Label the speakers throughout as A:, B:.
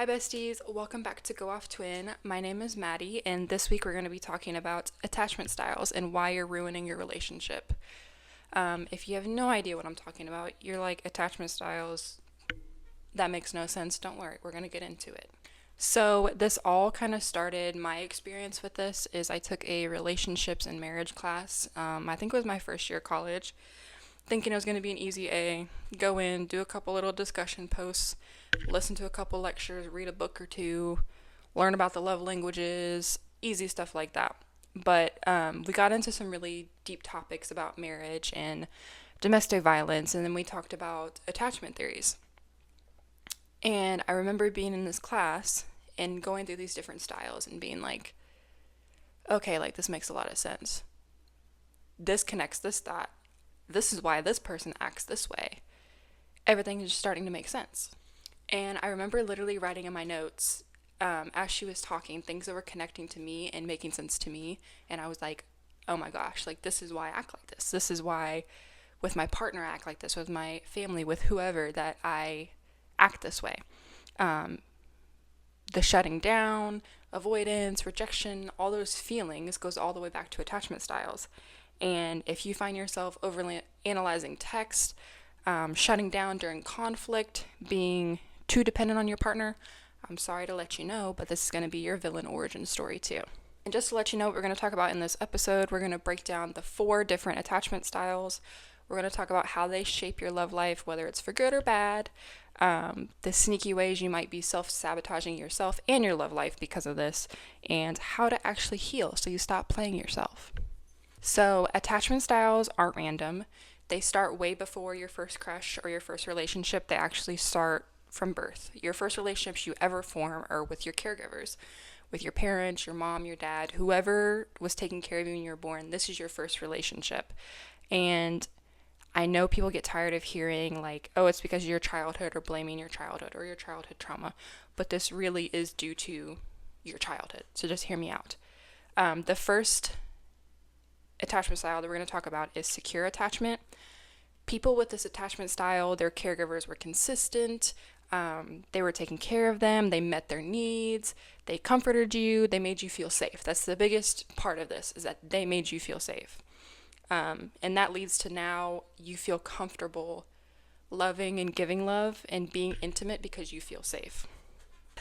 A: Hi besties, welcome back to Go Off Twin. My name is Maddie, and this week we're going to be talking about attachment styles and why you're ruining your relationship. If you have no idea what I'm talking about, you're like, attachment styles, that makes no sense. Don't worry, we're going to get into it. So this all kind of started, my experience with this is I took a relationships and marriage class. I think it was my first year of college, thinking it was going to be an easy A. Go in, do a couple little discussion posts, listen to a couple lectures, read a book or two, learn about the love languages, easy stuff like that. But we got into some really deep topics about marriage and domestic violence, and then we talked about attachment theories. And I remember being in this class and going through these different styles and being like, okay, like this makes a lot of sense. This connects this thought. This is why this person acts this way. Everything is just starting to make sense. And I remember literally writing in my notes as she was talking things that were connecting to me and making sense to me. And I was like, oh my gosh, like this is why I act like this. This is why with my partner I act like this, with my family, with whoever, that I act this way. The shutting down, avoidance, rejection, all those feelings goes all the way back to attachment styles. And if you find yourself overly analyzing text, shutting down during conflict, being too dependent on your partner, I'm sorry to let you know, but this is going to be your villain origin story too. And just to let you know what we're going to talk about in this episode, we're going to break down the 4 different attachment styles. We're going to talk about how they shape your love life, whether it's for good or bad, the sneaky ways you might be self-sabotaging yourself and your love life because of this, and how to actually heal so you stop playing yourself. So attachment styles aren't random. They start way before your first crush or your first relationship. They actually start from birth. Your first relationships you ever form are with your caregivers, with your parents, your mom, your dad, whoever was taking care of you when you were born. This is your first relationship. And I know people get tired of hearing like, oh, it's because of your childhood, or blaming your childhood or your childhood trauma. But this really is due to your childhood. So just hear me out. The first attachment style that we're going to talk about is secure attachment. People with this attachment style, their caregivers were consistent. They were taking care of them. They met their needs. They comforted you. They made you feel safe. That's the biggest part of this, is that they made you feel safe. And that leads to now you feel comfortable loving and giving love and being intimate because you feel safe.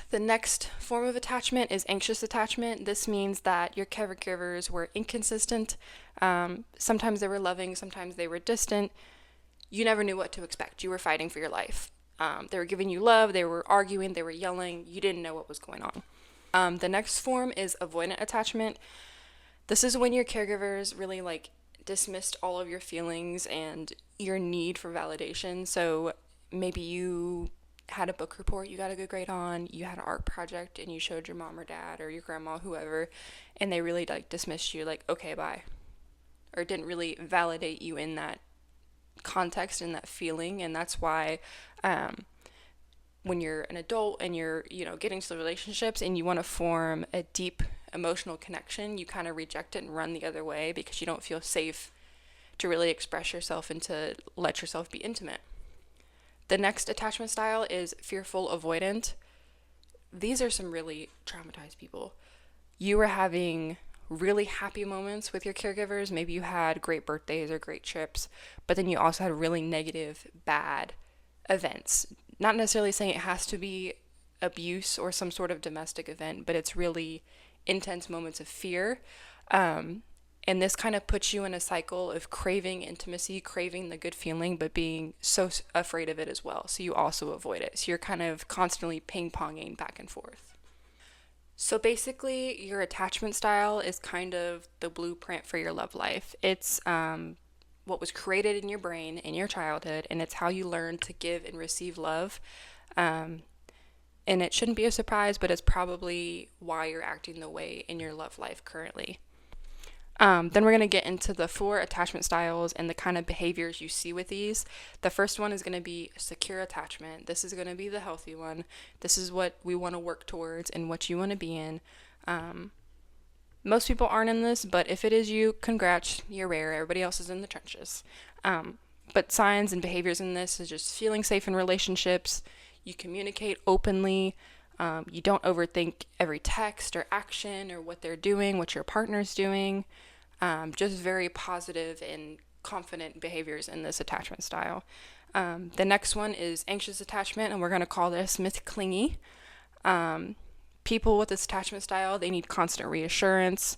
A: The next form of attachment is anxious attachment. This means that your caregivers were inconsistent. Sometimes they were loving, sometimes they were distant. You never knew what to expect. You were fighting for your life. They were giving you love, they were arguing, they were yelling. You didn't know what was going on. The next form is avoidant attachment. This is when your caregivers really dismissed all of your feelings and your need for validation. So maybe you had a book report you got a good grade on, you had an art project and you showed your mom or dad or your grandma, whoever, and they really dismissed you, okay, bye. Or didn't really validate you in that context and that feeling. And that's why when you're an adult and you're getting to the relationships and you want to form a deep emotional connection, you kind of reject it and run the other way because you don't feel safe to really express yourself and to let yourself be intimate. The next attachment style is fearful avoidant. These are some really traumatized people. You were having really happy moments with your caregivers. Maybe you had great birthdays or great trips, but then you also had really negative, bad events. Not necessarily saying it has to be abuse or some sort of domestic event, but it's really intense moments of fear. And this kind of puts you in a cycle of craving intimacy, craving the good feeling, but being so afraid of it as well. So you also avoid it. So you're kind of constantly ping-ponging back and forth. So basically, your attachment style is kind of the blueprint for your love life. It's what was created in your brain in your childhood, and it's how you learn to give and receive love. And it shouldn't be a surprise, but it's probably why you're acting the way in your love life currently. Then we're going to get into the 4 attachment styles and the kind of behaviors you see with these. The first one is going to be secure attachment. This is going to be the healthy one. This is what we want to work towards and what you want to be in. Most people aren't in this, but if it is you, congrats, you're rare. Everybody else is in the trenches. But signs and behaviors in this is just feeling safe in relationships. You communicate openly. You don't overthink every text or action or what they're doing, what your partner's doing. Just very positive and confident behaviors in this attachment style. The next one is anxious attachment, and we're going to call this Miss Clingy. People with this attachment style, they need constant reassurance.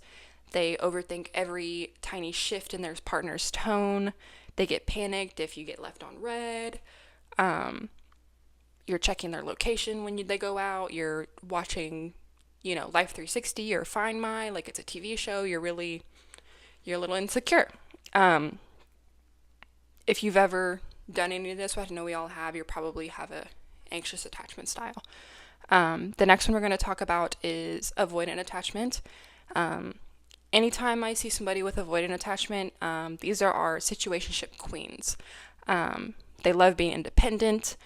A: They overthink every tiny shift in their partner's tone. They get panicked if you get left on red. You're checking their location when they go out. You're watching, Life 360 or Find My, like it's a TV show. You're a little insecure. If you've ever done any of this, which I know we all have, you probably have a anxious attachment style. The next one we're going to talk about is avoidant attachment. Anytime I see somebody with avoidant attachment, these are our situationship queens. They love being independent.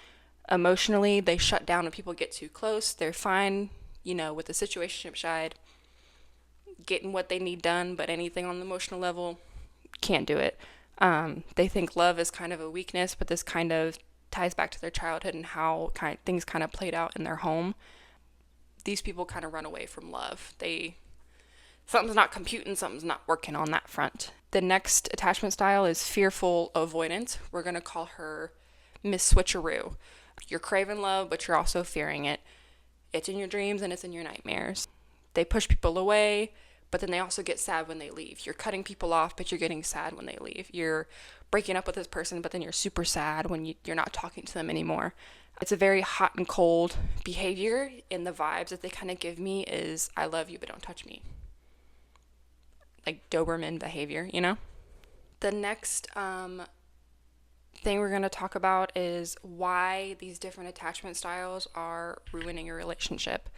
A: Emotionally, they shut down when people get too close. They're fine, with the situationship side, getting what they need done, but anything on the emotional level, can't do it. They think love is kind of a weakness, but this kind of ties back to their childhood and how things kind of played out in their home. These people kind of run away from love. Something's not computing, something's not working on that front. The next attachment style is fearful avoidant. We're going to call her Miss Switcheroo. You're craving love, but you're also fearing it. It's in your dreams and it's in your nightmares. They push people away, but then they also get sad when they leave. You're cutting people off, but you're getting sad when they leave. You're breaking up with this person, but then you're super sad when you're not talking to them anymore. It's a very hot and cold behavior, and the vibes that they kind of give me is, I love you, but don't touch me. Like Doberman behavior, The next thing we're going to talk about is why these different attachment styles are ruining your relationship.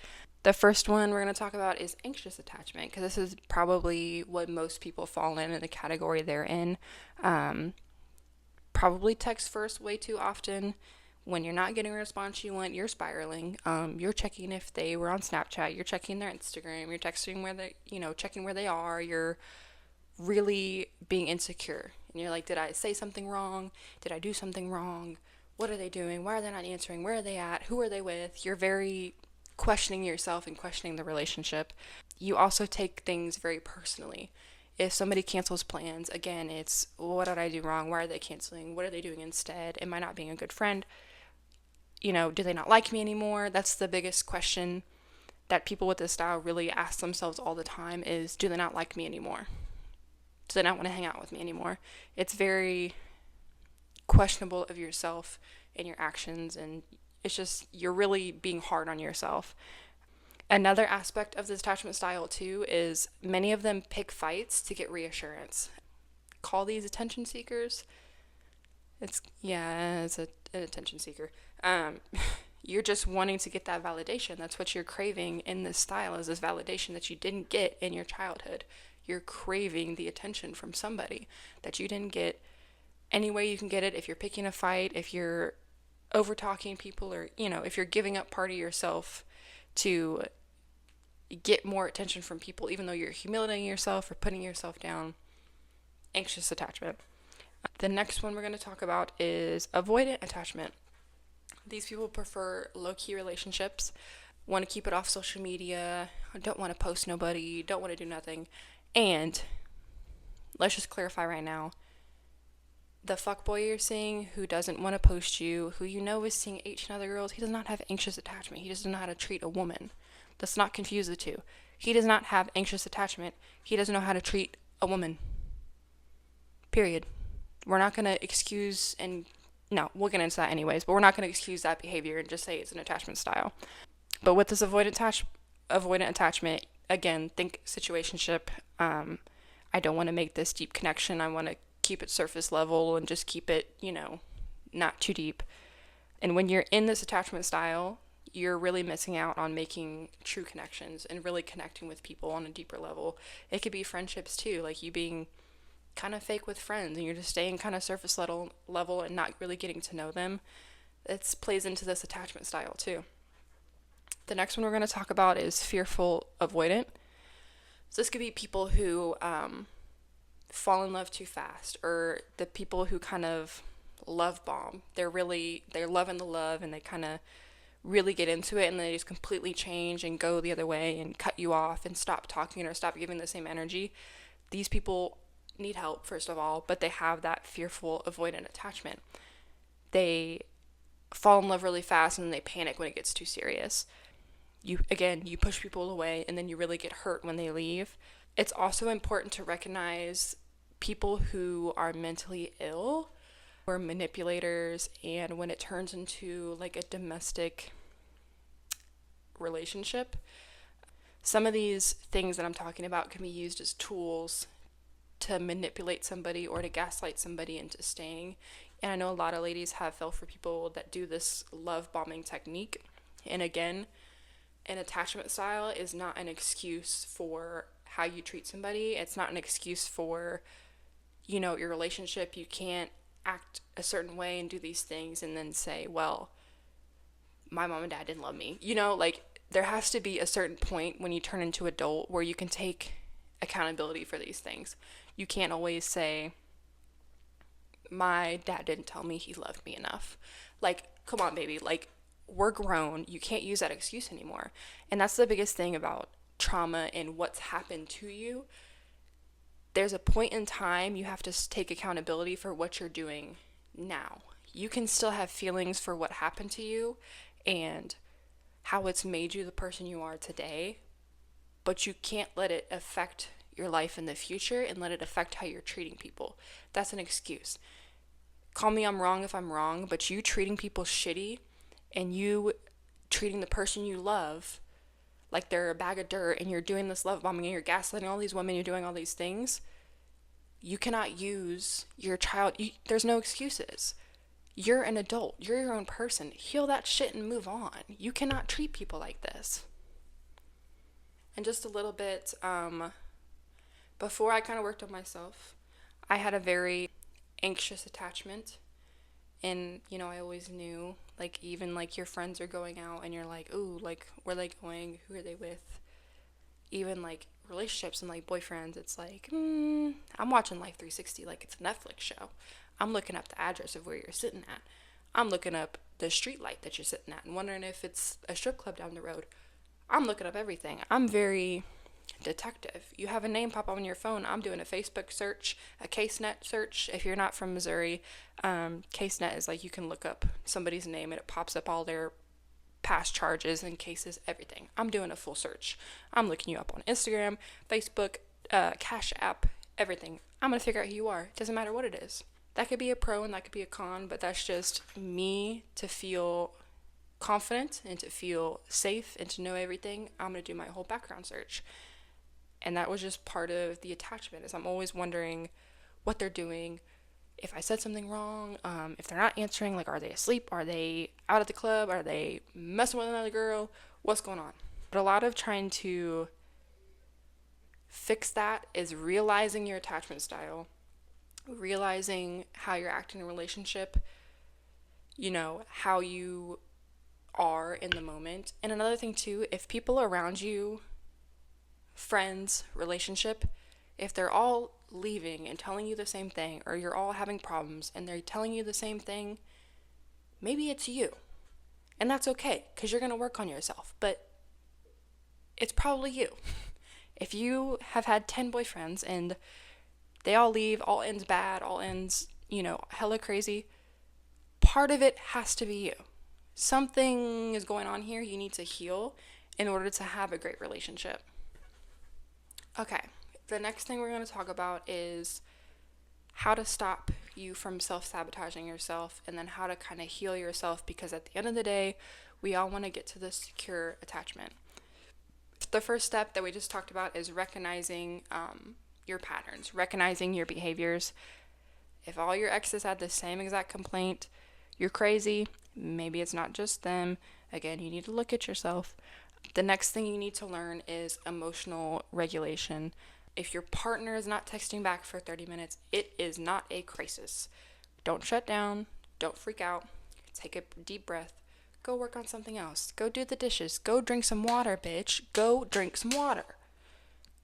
A: The first one we're going to talk about is anxious attachment, because this is probably what most people fall in the category they're in. Probably text first way too often. When you're not getting a response you want, you're spiraling. You're checking if they were on Snapchat. You're checking their Instagram. You're texting checking where they are. You're really being insecure. And you're like, did I say something wrong? Did I do something wrong? What are they doing? Why are they not answering? Where are they at? Who are they with? You're very questioning yourself and questioning the relationship. You also take things very personally. If somebody cancels plans, again, it's, what did I do wrong? Why are they canceling? What are they doing instead? Am I not being a good friend? Do they not like me anymore? That's the biggest question that people with this style really ask themselves all the time is, do they not like me anymore? Do they not want to hang out with me anymore? It's very questionable of yourself and your actions, and it's just, you're really being hard on yourself. Another aspect of this attachment style too is many of them pick fights to get reassurance. Call these attention seekers. It's an attention seeker. You're just wanting to get that validation. That's what you're craving in this style, is this validation that you didn't get in your childhood. You're craving the attention from somebody that you didn't get any way you can get it. If you're picking a fight, if you're over talking people, or if you're giving up part of yourself to get more attention from people, even though you're humiliating yourself or putting yourself down. Anxious attachment. The next one we're going to talk about is avoidant attachment. These people prefer low-key relationships, want to keep it off social media, don't want to post nobody, don't want to do nothing. And let's just clarify right now, the fuckboy you're seeing who doesn't want to post you, who is seeing 18 other girls, he does not have anxious attachment. He doesn't know how to treat a woman. Let's not confuse the two. He does not have anxious attachment. He doesn't know how to treat a woman. Period. We're not going to excuse, and no, we'll get into that anyways, but we're not going to excuse that behavior and just say it's an attachment style. But with this avoidant attachment, again, think situationship. I don't want to make this deep connection. I want to keep it surface level and just keep it, not too deep. And when you're in this attachment style, you're really missing out on making true connections and really connecting with people on a deeper level. It could be friendships too, like you being kind of fake with friends and you're just staying kind of surface level and not really getting to know them. It plays into this attachment style too. The next one we're going to talk about is fearful avoidant. So this could be people who fall in love too fast, or the people who kind of love bomb. They're loving the love and they kind of really get into it and then they just completely change and go the other way and cut you off and stop talking or stop giving the same energy. These people need help, first of all, but they have that fearful avoidant attachment. They fall in love really fast and then they panic when it gets too serious. You push people away and then you really get hurt when they leave. It's also important to recognize people who are mentally ill or manipulators, and when it turns into like a domestic relationship, some of these things that I'm talking about can be used as tools to manipulate somebody or to gaslight somebody into staying. And I know a lot of ladies have fell for people that do this love bombing technique. And again, an attachment style is not an excuse for how you treat somebody. It's not an excuse for, your relationship. You can't act a certain way and do these things and then say, well, my mom and dad didn't love me. There has to be a certain point when you turn into adult where you can take accountability for these things. You can't always say, my dad didn't tell me he loved me enough. Come on, baby. We're grown. You can't use that excuse anymore. And that's the biggest thing about trauma and what's happened to you. There's a point in time you have to take accountability for what you're doing now. You can still have feelings for what happened to you and how it's made you the person you are today, but you can't let it affect your life in the future and let it affect how you're treating people. That's an excuse. Call me I'm wrong if I'm wrong, but you treating people shitty and you treating the person you love like they're a bag of dirt and you're doing this love bombing and you're gaslighting all these women, you're doing all these things, you cannot use your child. There's no excuses. You're an adult. You're your own person. Heal that shit and move on. You cannot treat people like this. And just a little bit, before I kind of worked on myself, I had a very anxious attachment. And, I always knew, even, your friends are going out and you're like, ooh, where are they going? Who are they with? Even, relationships and, boyfriends, it's I'm watching Life 360 like it's a Netflix show. I'm looking up the address of where you're sitting at. I'm looking up the street light that you're sitting at and wondering if it's a strip club down the road. I'm looking up everything. I'm very detective. You have a name pop up on your phone, I'm doing a Facebook search, a CaseNet search. If you're not from Missouri, CaseNet is you can look up somebody's name and it pops up all their past charges and cases, everything. I'm doing a full search. I'm looking you up on Instagram, Facebook, Cash App, everything. I'm going to figure out who you are. It doesn't matter what it is. That could be a pro and that could be a con, but that's just me to feel confident and to feel safe and to know everything. I'm going to do my whole background search. And that was just part of the attachment, is I'm always wondering what they're doing, if I said something wrong, if they're not answering, are they asleep? Are they out at the club? Are they messing with another girl? What's going on? But a lot of trying to fix that is realizing your attachment style, realizing how you're acting in a relationship, how you are in the moment. And another thing too, if people around you, friends, relationship, if they're all leaving and telling you the same thing, or you're all having problems and they're telling you the same thing, maybe it's you. And that's okay, because you're going to work on yourself. But it's probably you. If you have had 10 boyfriends and they all leave, all ends bad, all ends, hella crazy, part of it has to be you. Something is going on here you need to heal in order to have a great relationship. Okay, the next thing we're going to talk about is how to stop you from self-sabotaging yourself, and then how to kind of heal yourself, because at the end of the day, we all want to get to this secure attachment. The first step that we just talked about is recognizing your patterns, recognizing your behaviors. If all your exes had the same exact complaint, you're crazy. Maybe it's not just them. Again, you need to look at yourself. The next thing you need to learn is emotional regulation. If your partner is not texting back for 30 minutes, it is not a crisis. Don't shut down. Don't freak out. Take a deep breath. Go work on something else. Go do the dishes. Go drink some water, bitch. Go drink some water.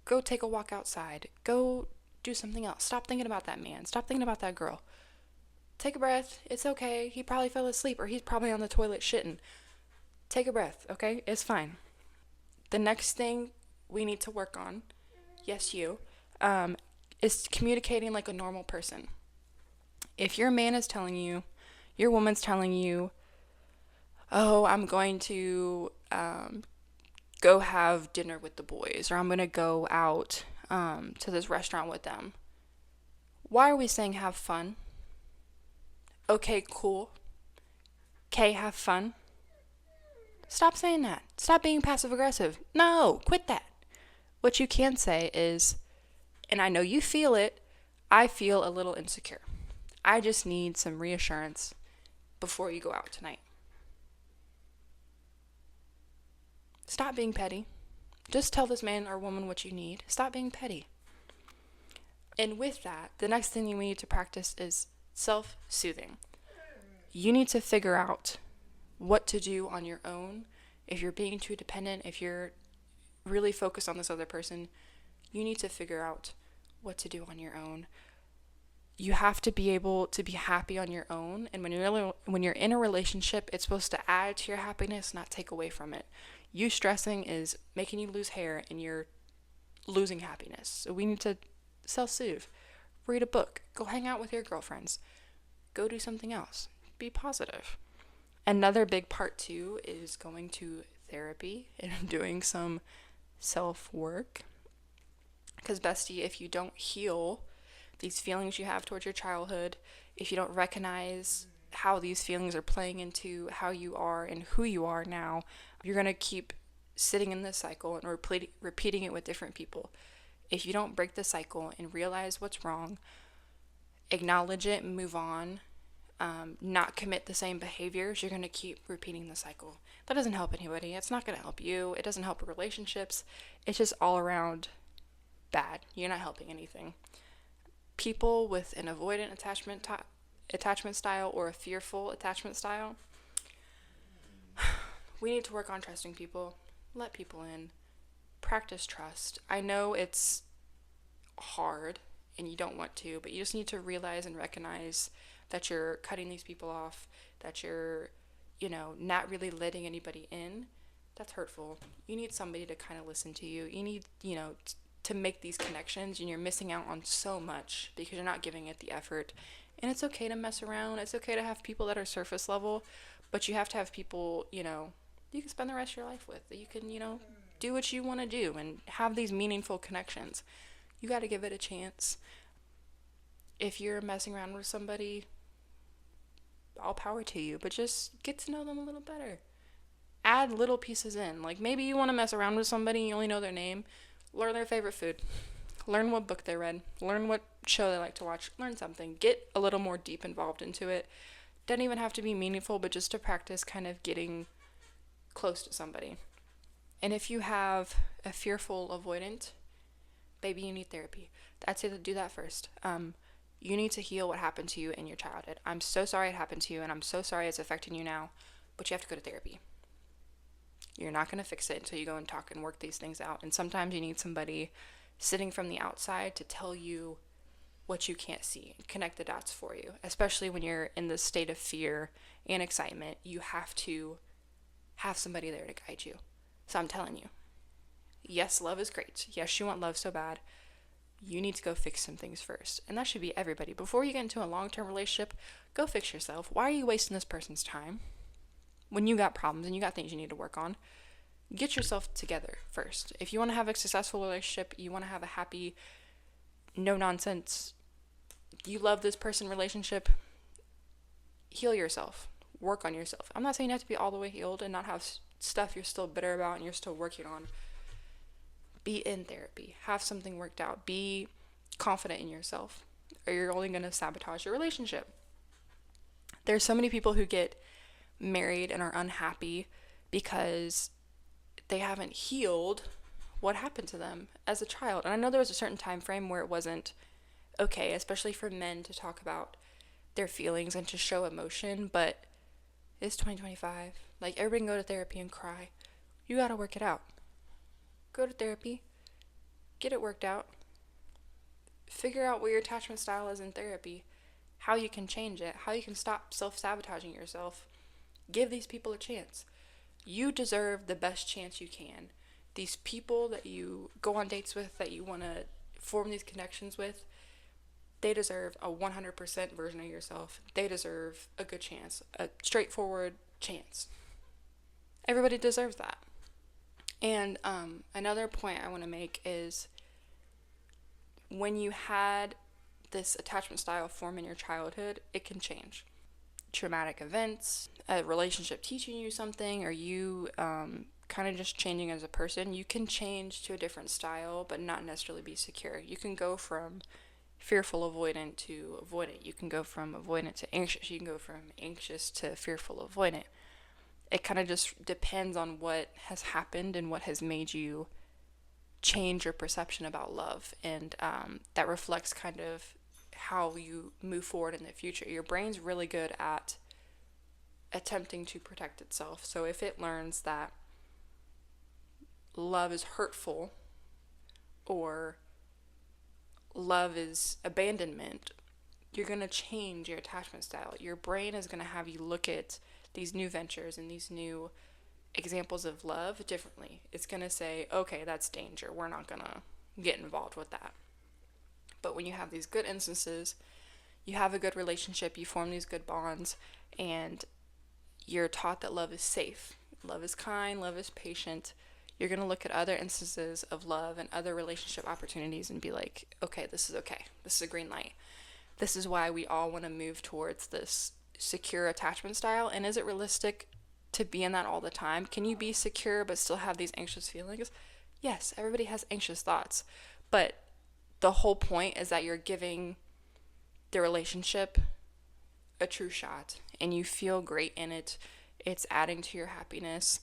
A: Go take a walk outside. Go do something else. Stop thinking about that man. Stop thinking about that girl. Take a breath. It's okay. He probably fell asleep, or he's probably on the toilet shitting. Take a breath, okay? It's fine. The next thing we need to work on, yes, you, is communicating like a normal person. If your man is telling you, your woman's telling you, oh, I'm going to go have dinner with the boys, or I'm going to go out to this restaurant with them. Why are we saying have fun? Okay, cool. Okay, have fun. Stop saying that. Stop being passive aggressive. No, quit that. What you can say is, and I know you feel it, I feel a little insecure. I just need some reassurance before you go out tonight. Stop being petty. Just tell this man or woman what you need. Stop being petty. And with that, the next thing you need to practice is self-soothing. You need to figure out what to do on your own. If you're being too dependent, if you're really focused on this other person, you need to figure out what to do on your own. You have to be able to be happy on your own, and when you're in a relationship, it's supposed to add to your happiness, not take away from it. You stressing is making you lose hair, and you're losing happiness. So we need to self-soothe. Read a book. Go hang out with your girlfriends. Go do something else. Be positive. Another big part too is going to therapy and doing some self-work. Because bestie, if you don't heal these feelings you have towards your childhood, if you don't recognize how these feelings are playing into how you are and who you are now, you're going to keep sitting in this cycle and repeating it with different people. If you don't break the cycle and realize what's wrong, acknowledge it and move on, not commit the same behaviors, you're going to keep repeating the cycle. That doesn't help anybody. It's not going to help you. It doesn't help relationships. It's just all around bad. You're not helping anything. People with an avoidant attachment style or a fearful attachment style, we need to work on trusting people, let people in, practice trust. I know it's hard and you don't want to, but you just need to realize and recognize that you're cutting these people off, that you're, not really letting anybody in. That's hurtful. You need somebody to kind of listen to you. You need, to make these connections, and you're missing out on so much because you're not giving it the effort. And it's okay to mess around. It's okay to have people that are surface level, but you have to have people, you can spend the rest of your life with, that you can, do what you want to do and have these meaningful connections. You got to give it a chance. If you're messing around with somebody, all power to you, but just get to know them a little better. Add little pieces in. Like maybe you want to mess around with somebody and you only know their name. Learn their favorite food. Learn what book they read. Learn what show they like to watch. Learn something. Get a little more deep involved into it. Doesn't even have to be meaningful, but just to practice kind of getting close to somebody. And if you have a fearful avoidant, baby, you need therapy. I'd say to do that first. You need to heal what happened to you in your childhood. I'm so sorry it happened to you, and I'm so sorry it's affecting you now, but you have to go to therapy. You're not going to fix it until you go and talk and work these things out. And sometimes you need somebody sitting from the outside to tell you what you can't see and connect the dots for you. Especially when you're in this state of fear and excitement, you have to have somebody there to guide you. So I'm telling you, yes, love is great. Yes, you want love so bad. You need to go fix some things first. And that should be everybody. Before you get into a long-term relationship, go fix yourself. Why are you wasting this person's time? When you got problems and you got things you need to work on, get yourself together first. If you want to have a successful relationship, you want to have a happy, no nonsense, you love this person relationship, heal yourself. Work on yourself. I'm not saying you have to be all the way healed and not have stuff you're still bitter about and you're still working on. Be in therapy. Have something worked out. Be confident in yourself, or you're only going to sabotage your relationship. There's so many people who get married and are unhappy because they haven't healed what happened to them as a child. And I know there was a certain time frame where it wasn't okay, especially for men, to talk about their feelings and to show emotion, but it's 2025. Like, everybody can go to therapy and cry. You gotta work it out. Go to therapy. Get it worked out. Figure out what your attachment style is in therapy. How you can change it. How you can stop self-sabotaging yourself. Give these people a chance. You deserve the best chance you can. These people that you go on dates with, that you want to form these connections with, they deserve a 100% version of yourself. They deserve a good chance, a straightforward chance. Everybody deserves that. And another point I want to make is when you had this attachment style form in your childhood, it can change. Traumatic events, a relationship teaching you something, or you kind of just changing as a person, you can change to a different style but not necessarily be secure. You can go from fearful avoidant to avoidant. You can go from avoidant to anxious. You can go from anxious to fearful avoidant. It kind of just depends on what has happened and what has made you change your perception about love. And that reflects kind of how you move forward in the future. Your brain's really good at attempting to protect itself. So if it learns that love is hurtful or love is abandonment, you're going to change your attachment style. Your brain is going to have you look at these new ventures and these new examples of love differently. It's going to say, okay, that's danger. We're not going to get involved with that. But when you have these good instances, you have a good relationship, you form these good bonds, and you're taught that love is safe, love is kind, love is patient, you're going to look at other instances of love and other relationship opportunities and be like, okay, this is okay. This is a green light. This is why we all want to move towards this secure attachment style. And is it realistic to be in that all the time? Can you be secure but still have these anxious feelings? Yes, everybody has anxious thoughts. But the whole point is that you're giving the relationship a true shot and you feel great in it. It's adding to your happiness.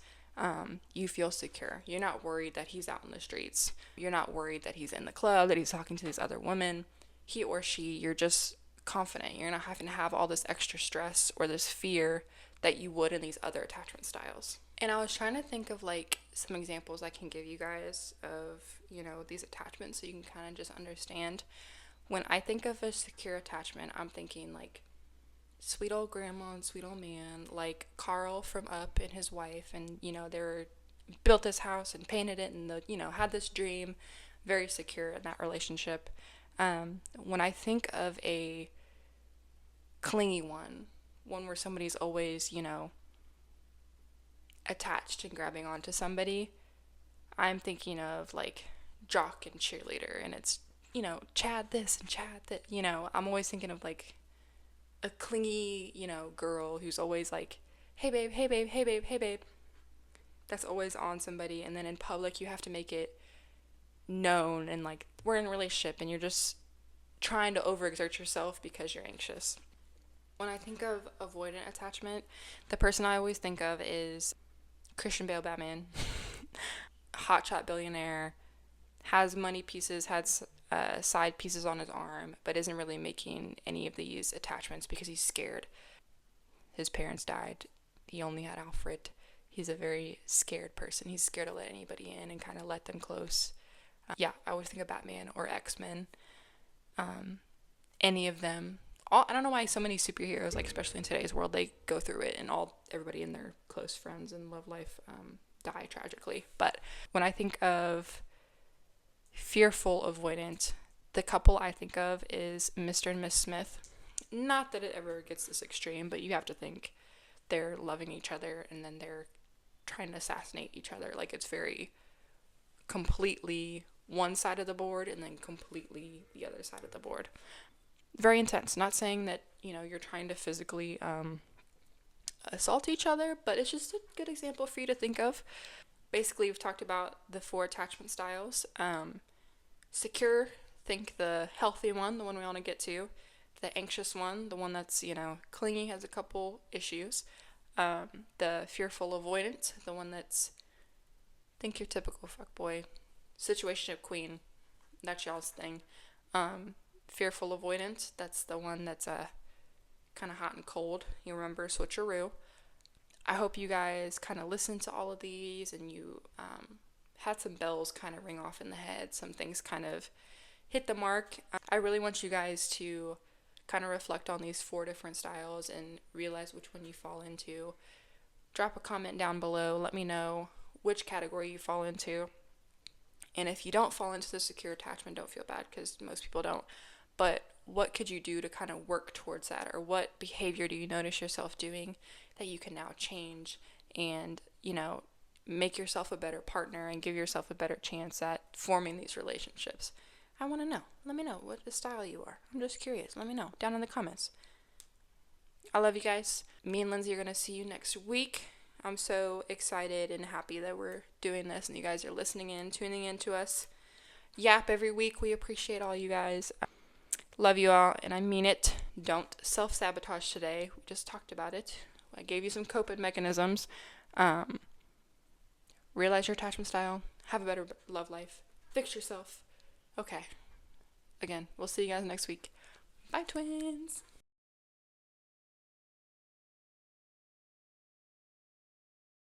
A: You feel secure. You're not worried that he's out in the streets. You're not worried that he's in the club, that he's talking to these other women. He or she, you're just confident. You're not having to have all this extra stress or this fear that you would in these other attachment styles. And I was trying to think of like some examples I can give you guys of, these attachments so you can kind of just understand. When I think of a secure attachment, I'm thinking like sweet old grandma and sweet old man, like Carl from Up and his wife, and they were built this house and painted it and had this dream, very secure in that relationship. When I think of a clingy one where somebody's always attached and grabbing onto somebody, I'm thinking of like jock and cheerleader, and it's Chad this and Chad that. I'm always thinking of like a clingy, girl who's always like, hey babe, hey babe, hey babe, hey babe. That's always on somebody. And then in public, you have to make it known and like, we're in a relationship and you're just trying to overexert yourself because you're anxious. When I think of avoidant attachment, the person I always think of is Christian Bale Batman. Hotshot billionaire, has money pieces, has side pieces on his arm, but isn't really making any of these attachments because he's scared. His parents died. He only had Alfred. He's a very scared person. He's scared to let anybody in and kind of let them close. I always think of Batman or X-Men. Any of them. I don't know why so many superheroes, like especially in today's world, they go through it and everybody in their close friends and love life die tragically. But when I think of fearful avoidant, the couple I think of is Mr. and Miss Smith. Not that it ever gets this extreme, but you have to think they're loving each other and then they're trying to assassinate each other. Like it's very completely one side of the board and then completely the other side of the board. Very intense. Not saying that, you're trying to physically assault each other, but it's just a good example for you to think of. Basically, we've talked about the 4 attachment styles. Secure, think the healthy one, the one we want to get to. The anxious one, the one that's, clingy, has a couple issues. The fearful avoidant, the one that's, think your typical fuckboy, situationship queen, that's y'all's thing. Fearful avoidant, that's the one that's kind of hot and cold. You remember switcheroo. I hope you guys kind of listened to all of these and you had some bells kind of ring off in the head. Some things kind of hit the mark. I really want you guys to kind of reflect on these 4 different styles and realize which one you fall into. drop a comment down below. Let me know which category you fall into. And if you don't fall into the secure attachment, don't feel bad, because most people don't. But what could you do to kind of work towards that? Or what behavior do you notice yourself doing that you can now change and, make yourself a better partner and give yourself a better chance at forming these relationships? I want to know. Let me know what the style you are. I'm just curious. Let me know down in the comments. I love you guys. Me and Lindsey are going to see you next week. I'm so excited and happy that we're doing this and you guys are listening in, tuning in to us yap every week. We appreciate all you guys. Love you all, and I mean it. Don't self-sabotage today. We just talked about it. I gave you some coping mechanisms. Realize your attachment style. Have a better love life. Fix yourself. Okay. Again, we'll see you guys next week. Bye, twins.